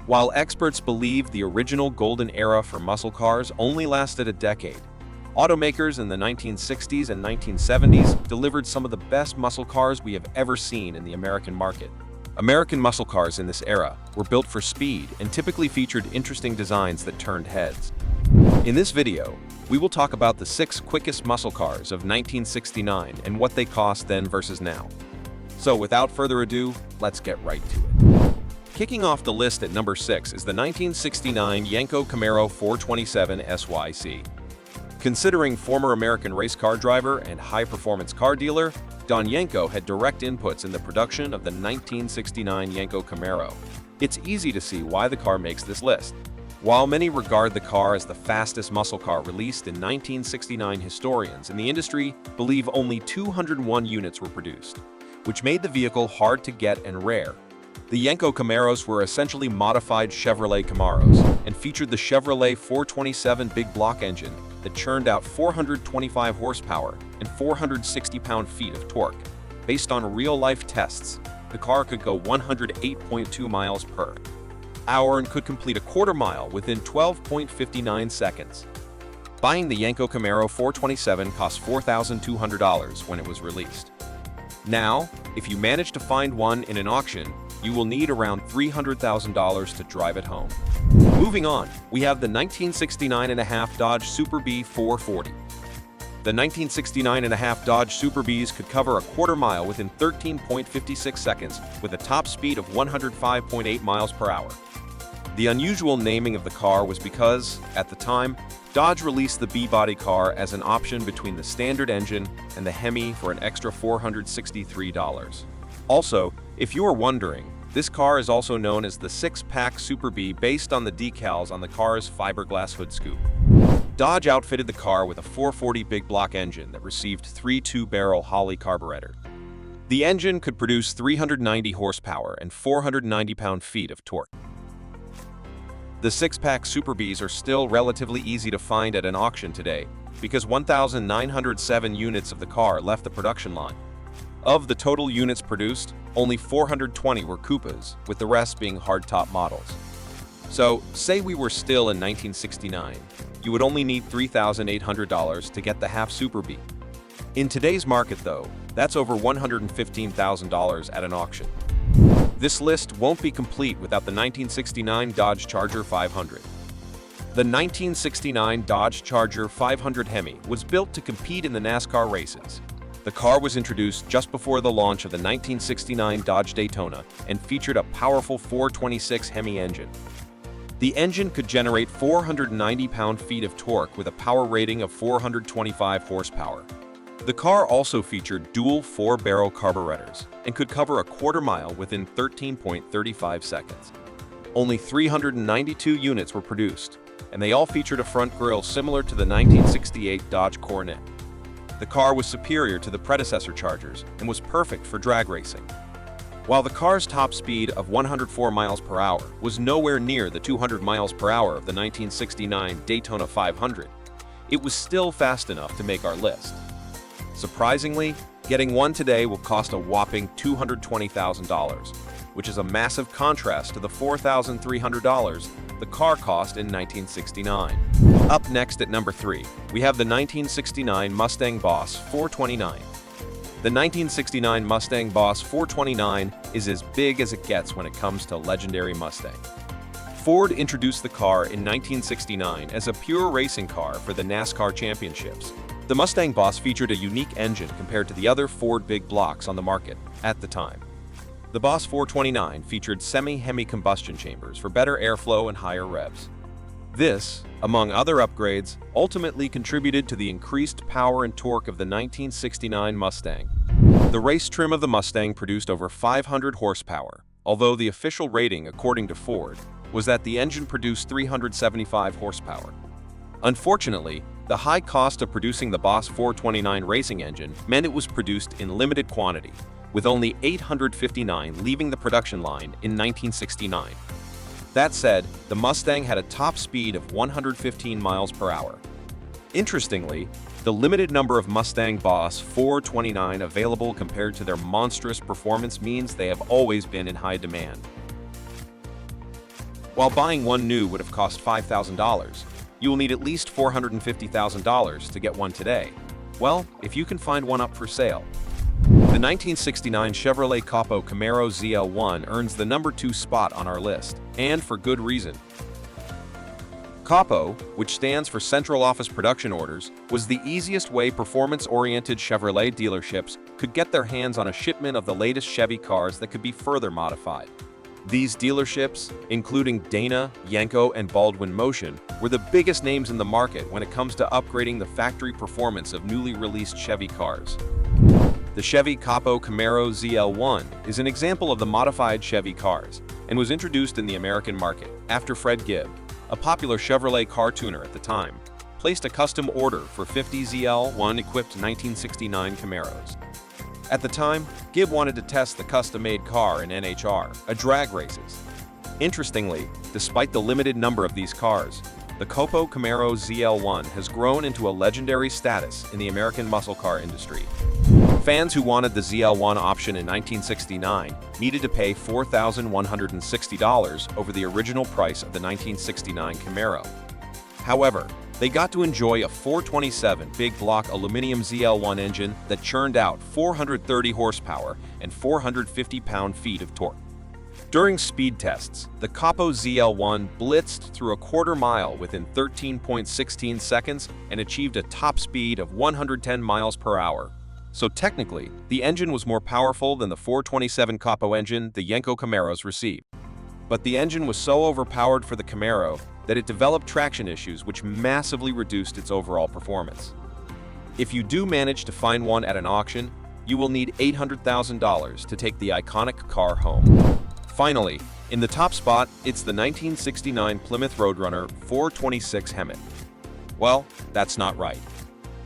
While experts believe the original golden era for muscle cars only lasted a decade, automakers in the 1960s and 1970s delivered some of the best muscle cars we have ever seen in the American market. American muscle cars in this era were built for speed and typically featured interesting designs that turned heads. In this video, we will talk about the 6 quickest muscle cars of 1969 and what they cost then versus now. So without further ado, let's get right to it. Kicking off the list at number 6 is the 1969 Yenko Camaro 427 SYC. Considering former American race car driver and high-performance car dealer, Don Yenko had direct inputs in the production of the 1969 Yenko Camaro. It's easy to see why the car makes this list. While many regard the car as the fastest muscle car released in 1969, historians in the industry believe only 201 units were produced, which made the vehicle hard to get and rare. The Yenko Camaros were essentially modified Chevrolet Camaros and featured the Chevrolet 427 big block engine that churned out 425 horsepower and 460 pound-feet of torque. Based on real-life tests, the car could go 108.2 miles per hour and could complete a quarter mile within 12.59 seconds. Buying the Yenko Camaro 427 cost $4,200 when it was released. Now, if you manage to find one in an auction, you will need around $300,000 to drive it home. Moving on, we have the 1969.5 Dodge Super Bee 440. The 1969.5 Dodge Super Bees could cover a quarter mile within 13.56 seconds with a top speed of 105.8 miles per hour. The unusual naming of the car was because, at the time, Dodge released the B-body car as an option between the standard engine and the Hemi for an extra $463. Also, if you are wondering, this car is also known as the 6-pack Super Bee based on the decals on the car's fiberglass hood scoop. Dodge outfitted the car with a 440 big block engine that received 3 2-barrel Holley carburetor. The engine could produce 390 horsepower and 490 pound-feet of torque. The 6-pack Super Bees are still relatively easy to find at an auction today because 1,907 units of the car left the production line. Of the total units produced, only 420 were Koopas, with the rest being hardtop models. So, say we were still in 1969, you would only need $3,800 to get the half Super Bee. In today's market, though, that's over $115,000 at an auction. This list won't be complete without the 1969 Dodge Charger 500. The 1969 Dodge Charger 500 Hemi was built to compete in the NASCAR races. The car was introduced just before the launch of the 1969 Dodge Daytona and featured a powerful 426 Hemi engine. The engine could generate 490 pound-feet of torque with a power rating of 425 horsepower. The car also featured dual 4-barrel carburetors and could cover a quarter mile within 13.35 seconds. Only 392 units were produced, and they all featured a front grille similar to the 1968 Dodge Coronet. The car was superior to the predecessor Chargers and was perfect for drag racing. While the car's top speed of 104 miles per hour was nowhere near the 200 miles per hour of the 1969 Daytona 500, it was still fast enough to make our list. Surprisingly, getting one today will cost a whopping $220,000, which is a massive contrast to the $4,300 the car cost in 1969. Up next at number 3, we have the 1969 Mustang Boss 429. The 1969 Mustang Boss 429 is as big as it gets when it comes to legendary Mustang. Ford introduced the car in 1969 as a pure racing car for the NASCAR championships. The Mustang Boss featured a unique engine compared to the other Ford big blocks on the market at the time. The Boss 429 featured semi-Hemi combustion chambers for better airflow and higher revs. This, among other upgrades, ultimately contributed to the increased power and torque of the 1969 Mustang. The race trim of the Mustang produced over 500 horsepower, although the official rating, according to Ford, was that the engine produced 375 horsepower. Unfortunately, the high cost of producing the Boss 429 racing engine meant it was produced in limited quantity, with only 859 leaving the production line in 1969. That said, the Mustang had a top speed of 115 miles per hour. Interestingly, the limited number of Mustang Boss 429 available compared to their monstrous performance means they have always been in high demand. While buying one new would have cost $5,000, you will need at least $450,000 to get one today. Well, if you can find one up for sale. The 1969 Chevrolet Capo Camaro ZL1 earns the number 2 spot on our list, and for good reason. Capo, which stands for Central Office Production Orders, was the easiest way performance-oriented Chevrolet dealerships could get their hands on a shipment of the latest Chevy cars that could be further modified. These dealerships, including Dana, Yenko, and Baldwin Motion, were the biggest names in the market when it comes to upgrading the factory performance of newly released Chevy cars. The Chevy Capo Camaro ZL1 is an example of the modified Chevy cars and was introduced in the American market after Fred Gibb, a popular Chevrolet car tuner at the time, placed a custom order for 50 ZL1-equipped 1969 Camaros. At the time, Gibb wanted to test the custom-made car in NHR, drag races. Interestingly, despite the limited number of these cars, the Capo Camaro ZL1 has grown into a legendary status in the American muscle car industry. Fans who wanted the ZL1 option in 1969 needed to pay $4,160 over the original price of the 1969 Camaro. However, they got to enjoy a 427 big block aluminum ZL1 engine that churned out 430 horsepower and 450 pound-feet of torque. During speed tests, the Capo ZL1 blitzed through a quarter mile within 13.16 seconds and achieved a top speed of 110 miles per hour. So technically, the engine was more powerful than the 427 Capo engine the Yenko Camaros received. But the engine was so overpowered for the Camaro that it developed traction issues which massively reduced its overall performance. If you do manage to find one at an auction, you will need $800,000 to take the iconic car home. Finally, in the top spot, it's the 1969 Plymouth Roadrunner 426 Hemi. Well, that's not right.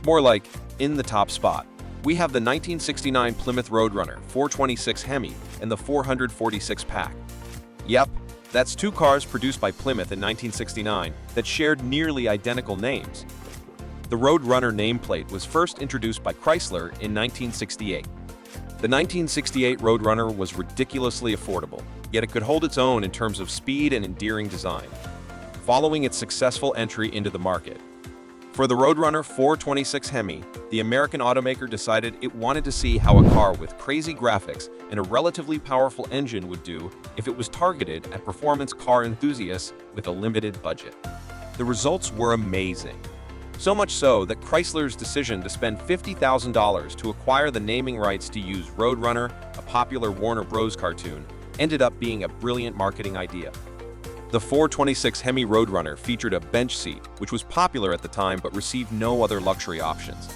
More like, in the top spot, we have the 1969 Plymouth Roadrunner 426 Hemi and the 446 Pack. Yep, that's two cars produced by Plymouth in 1969 that shared nearly identical names. The Roadrunner nameplate was first introduced by Chrysler in 1968. The 1968 Roadrunner was ridiculously affordable, yet it could hold its own in terms of speed and endearing design, following its successful entry into the market. For the Roadrunner 426 Hemi, the American automaker decided it wanted to see how a car with crazy graphics and a relatively powerful engine would do if it was targeted at performance car enthusiasts with a limited budget. The results were amazing. So much so that Chrysler's decision to spend $50,000 to acquire the naming rights to use Roadrunner, a popular Warner Bros. Cartoon, ended up being a brilliant marketing idea. The 426 Hemi Roadrunner featured a bench seat, which was popular at the time but received no other luxury options.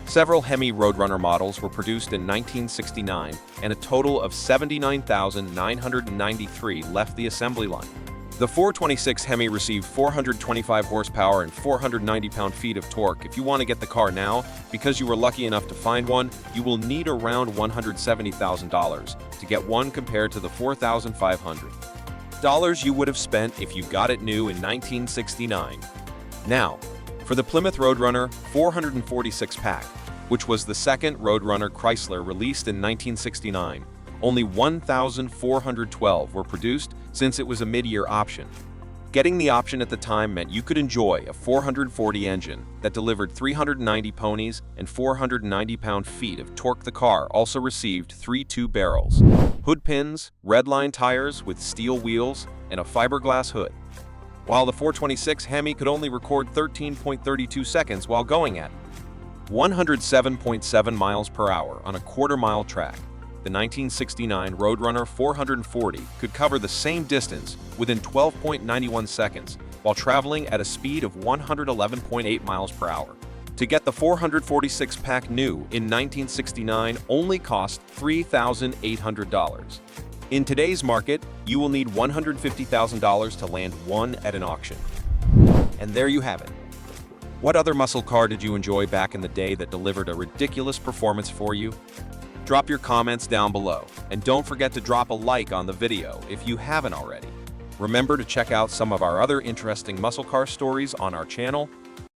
Several Hemi Roadrunner models were produced in 1969, and a total of 79,993 left the assembly line. The 426 Hemi received 425 horsepower and 490 pound-feet of torque. If you want to get the car now, because you were lucky enough to find one, you will need around $170,000 to get one compared to the $4,500 you would have spent if you got it new in 1969. Now, for the Plymouth Roadrunner 446 Pack, which was the second Roadrunner Chrysler released in 1969, only 1,412 were produced since it was a mid-year option. Getting the option at the time meant you could enjoy a 440 engine that delivered 390 ponies and 490 pound-feet of torque. The car also received 3 2-barrels, hood pins, redline tires with steel wheels, and a fiberglass hood. While the 426 Hemi could only record 13.32 seconds while going at 107.7 miles per hour on a quarter-mile track, the 1969 Roadrunner 440 could cover the same distance within 12.91 seconds while traveling at a speed of 111.8 miles per hour. To get the 446 Pack new in 1969 only cost $3,800. In today's market, you will need $150,000 to land one at an auction. And there you have it. What other muscle car did you enjoy back in the day that delivered a ridiculous performance for you? Drop your comments down below, and don't forget to drop a like on the video if you haven't already. Remember to check out some of our other interesting muscle car stories on our channel